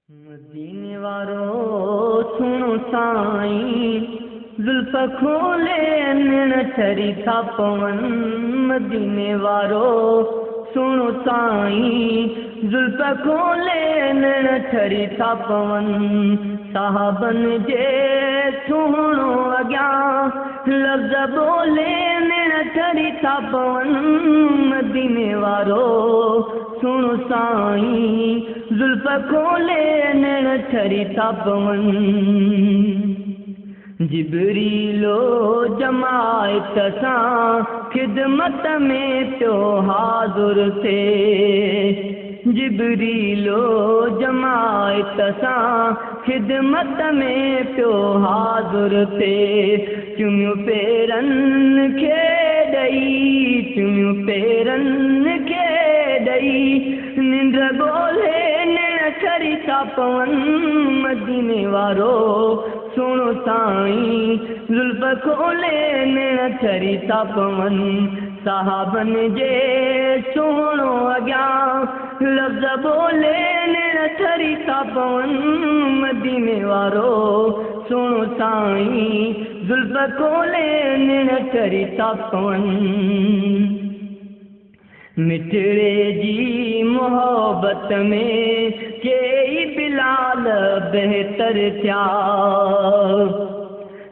मदीने वारो सुनो साईं, जुल्फ खोले नैन छरी था पवन। मदीने वारो सुनो साईं, जुल्फ खोले नैन छरी था पवन। साहबन जे सुनो अॻियां लफ़्ज़ बोले नैन छरी था पवन। मदीने वारो सुनो साईं, जुल्फ खोले नैन छरी था पवन। जिबरीलो जमायत सां ख़िदमत में पियो हाज़ुर थे। जिबरीलो जमायत सां ख़िदमत में पियो हाज़ुर थे। चुमियो पेरनि खे ॾेई, चुमियो पेरनि खे ॾेई, निंड ॻोल्हे नैन छरी था पवन। मदीने वारो सुनो साईं, जुल्फ खोले नैन छरी था पवन। साहबन जे सुनो अॻियां लफ़्ज़ बोले नैन छरी था पवन। मदीने वारो सुनो साईं, जुल्फ खोले नैन छरी था पवन। मिठड़े जी मोहब्बत में कई बिलाल बहितर थिया।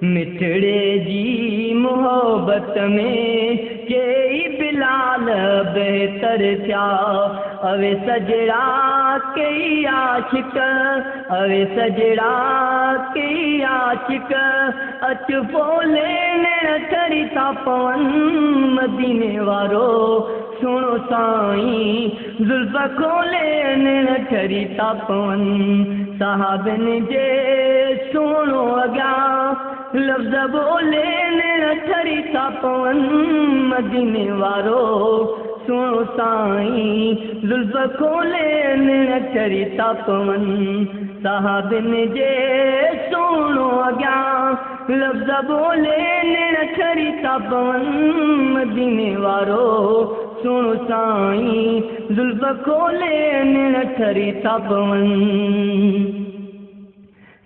मिठड़े जी मोहब्बत में कई बिलाल बहितर थिया। अवे सजड़ा कई आशिक, अवे सजड़ा कई आशिक, अच बोले नैन छरी था पवन। मदीने वारो सुनो साईं, जुल्फ खोले नैन छरी था पवन। साहबन जे सुनो अॻियां लफ़्ज़ बोले नैन छरी था पवन। मदीने वारो सुनो साईं, जुल्फ खोले नैन छरी था पवन। साहबन जे सुनो अॻियां लफ़्ज़ बोले नैन छरी था पवन। मदीने वारो सुनो साईं, जुल्फ खोले नैन छरी था पवन।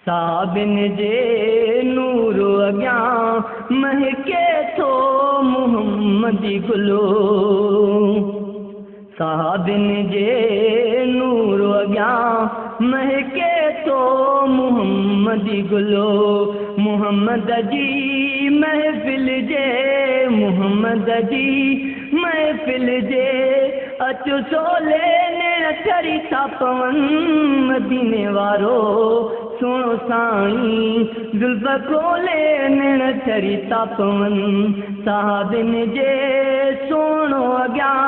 साहबन जे नूर अॻियां महके थो मुहम्मदी गुलो। साहबन जे नूर अॻियां महके थो मुहम्मदी गुलो। मुहम्मद जी महफ़िल जे, मुहम्मद जी महफ़िल जे, अचो सोले नैन छरी था पवन। मदीने वारो सुनो साईं, जुल्फ खोले नैन छरी था पवन। साहबन जे सुनो अॻियां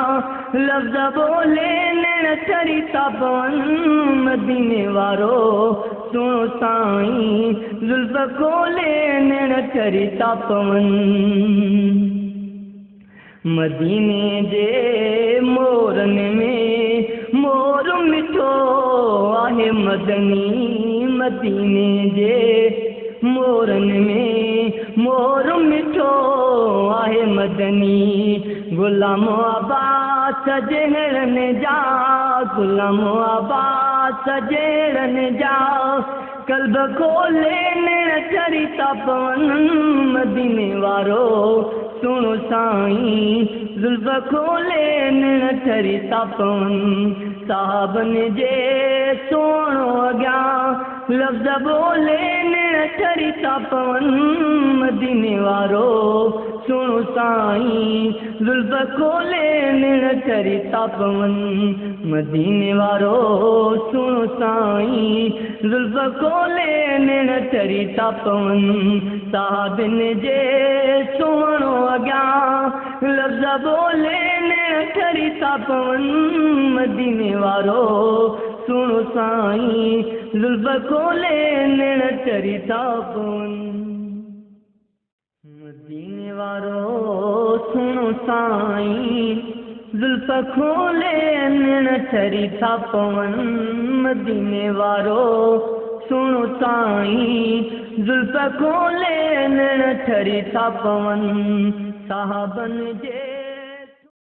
लफ़्ज़ बोले नैन छरी था पवन। मदीने वारो सुनो साईं, जुल्फ खोले नैन छरी था पवन। मदीने जे मोरन में मोर मिठो आहे मदनी। मदीने जे मोरन में मोर मिठो आहे मदनी। गुलाम अब्बास जहिड़नि जा, गुलाम अब्बास जहिड़नि जा, कल्ब खोले नैन छरी था पवन। मदीने वारो सुनो साईं, जुल्फ खोले नैन छरी था पवन। साहबन जे सुनो अॻियां लफ़्ज़ बोले नैन छरी था पवन। मदीने वारो सुनो साईं, जुल्फ खोले नैन छरी था पवन। मदीने वारो सुनो साईं, जुल्फ खोले नैन छरी था पवन। साहबन जे सुनो अॻियां लफ़्ज़ बोले नैन छरी था पवन। मदीने वारो सुनो साईं, जुल्फ खोले नैन छरी था पवन। मदीने वारो सुनो साईं, जुल्फ खोले नैन छरी था पवन। मदीने वारो सुनो साईं, जुल्फ खोले नैन छरी था पवन। साहबन जे